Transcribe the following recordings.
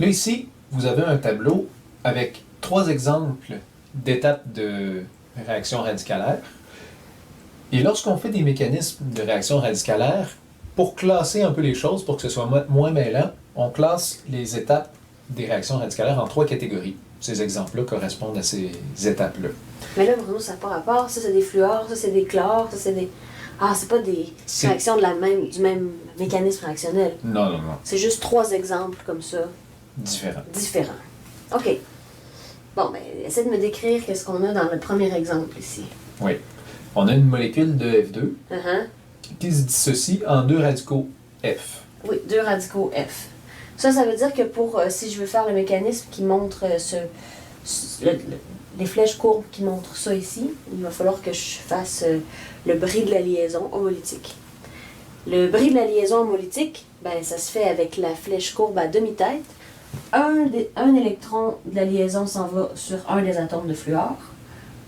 Là, ici, vous avez un tableau avec 3 exemples d'étapes de réaction radicalaire. Et lorsqu'on fait des mécanismes de réaction radicalaire, pour classer un peu les choses, pour que ce soit moins mêlant, on classe les étapes des réactions radicalaires en 3 catégories. Ces exemples-là correspondent à ces étapes-là. Mais là, Bruno, ça n'a pas rapport. Ça, c'est des fluors, ça, c'est des chlores, ça, c'est des... Ah, c'est pas des réactions du même mécanisme réactionnel. Non, non, non. C'est juste 3 exemples comme ça. Différents. OK. Bon, ben, essaie de me décrire qu'est-ce qu'on a dans le premier exemple ici. Oui. On a une molécule de F2 Uh-huh. qui se dissocie en 2 radicaux F. Oui, 2 radicaux F. Ça veut dire que si je veux faire le mécanisme qui montre les flèches courbes qui montrent ça ici, il va falloir que je fasse le bris de la liaison homolytique. Le bris de la liaison homolytique, ben, ça se fait avec la flèche courbe à demi-tête. Un électron de la liaison s'en va sur un des atomes de fluor,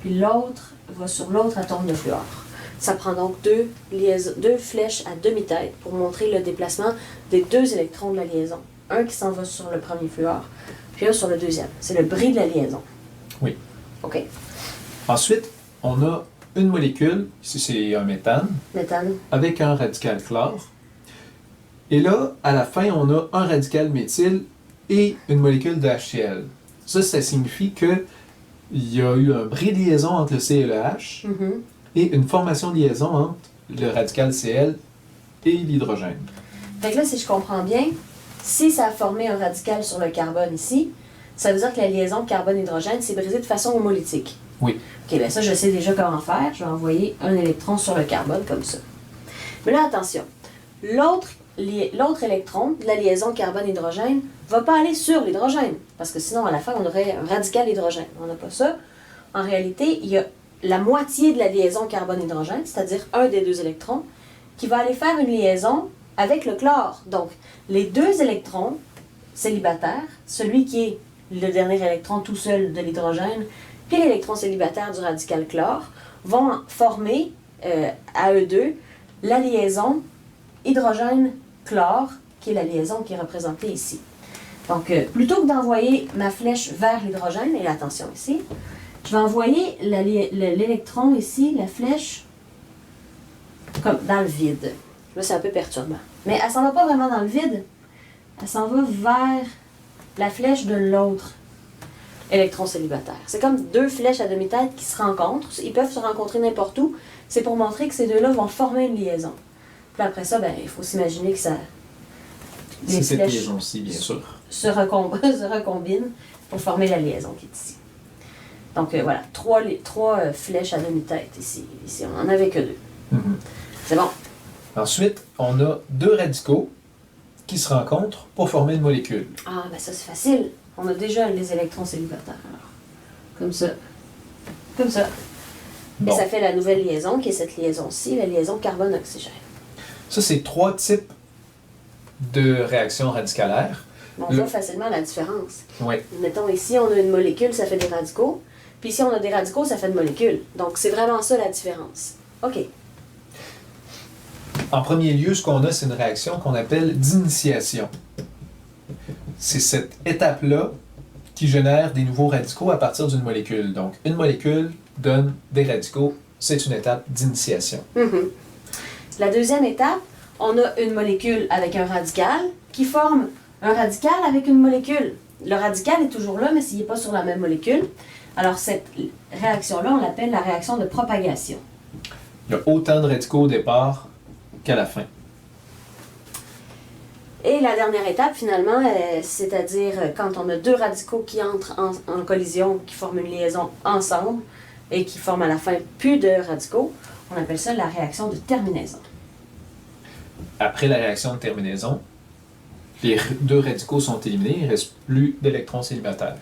puis l'autre va sur l'autre atome de fluor. Ça prend donc 2 flèches à demi-tête pour montrer le déplacement des 2 électrons de la liaison. Un qui s'en va sur le premier fluor, puis un sur le deuxième. C'est le bris de la liaison. Oui. OK. Ensuite, on a une molécule, ici c'est un méthane, avec un radical chlore. Et là, à la fin, on a un radical méthyle et une molécule de HCl. Ça signifie qu'il y a eu un bris de liaison entre le C et le H et une formation de liaison entre le radical Cl et l'hydrogène. Fait que là, si je comprends bien, si ça a formé un radical sur le carbone ici, ça veut dire que la liaison carbone-hydrogène s'est brisée de façon homolytique. Oui. OK, bien ça, je sais déjà comment faire. Je vais envoyer un électron sur le carbone comme ça. Mais là, attention. L'autre électron de la liaison carbone-hydrogène ne va pas aller sur l'hydrogène, parce que sinon, à la fin, on aurait un radical hydrogène. On n'a pas ça. En réalité, il y a la moitié de la liaison carbone-hydrogène, c'est-à-dire un des 2 électrons, qui va aller faire une liaison avec le chlore. Donc, les 2 électrons célibataires, celui qui est le dernier électron tout seul de l'hydrogène, puis l'électron célibataire du radical chlore, vont former, à eux deux, la liaison hydrogène-chlore, qui est la liaison qui est représentée ici. Donc, plutôt que d'envoyer ma flèche vers l'hydrogène, et attention ici, je vais envoyer l'électron ici, la flèche, comme dans le vide. Là, c'est un peu perturbant. Mais elle s'en va pas vraiment dans le vide. Elle s'en va vers la flèche de l'autre électron célibataire. C'est comme 2 flèches à demi-tête qui se rencontrent. Ils peuvent se rencontrer n'importe où. C'est pour montrer que ces 2-là vont former une liaison. Puis après ça, ben, il faut s'imaginer que ça... C'est cette liaison-ci, bien sûr. Se recombinent pour former la liaison qui est ici. Donc voilà, 3 flèches à demi-tête ici. Ici, on n'en avait que 2. C'est bon. Ensuite, on a 2 radicaux qui se rencontrent pour former une molécule. Ah, ben ça c'est facile. On a déjà les électrons célibataires. Alors, comme ça. Comme ça. Bon. Et ça fait la nouvelle liaison, qui est cette liaison-ci, la liaison carbone-oxygène. Ça, c'est 3 types de réactions radicalaires. On voit facilement la différence. Oui. Mettons ici, on a une molécule, ça fait des radicaux. Puis ici, on a des radicaux, ça fait une molécule. Donc, c'est vraiment ça la différence. OK. En premier lieu, ce qu'on a, c'est une réaction qu'on appelle d'initiation. C'est cette étape-là qui génère des nouveaux radicaux à partir d'une molécule. Donc, une molécule donne des radicaux, c'est une étape d'initiation. La deuxième étape, on a une molécule avec un radical qui forme un radical avec une molécule. Le radical est toujours là, mais s'il n'est pas sur la même molécule. Alors, cette réaction-là, on l'appelle la réaction de propagation. Il y a autant de radicaux au départ qu'à la fin. Et la dernière étape, finalement, c'est-à-dire quand on a 2 radicaux qui entrent en collision, qui forment une liaison ensemble et qui forment à la fin plus de radicaux, on appelle ça la réaction de terminaison. Après la réaction de terminaison, les 2 radicaux sont éliminés, il ne reste plus d'électrons célibataires.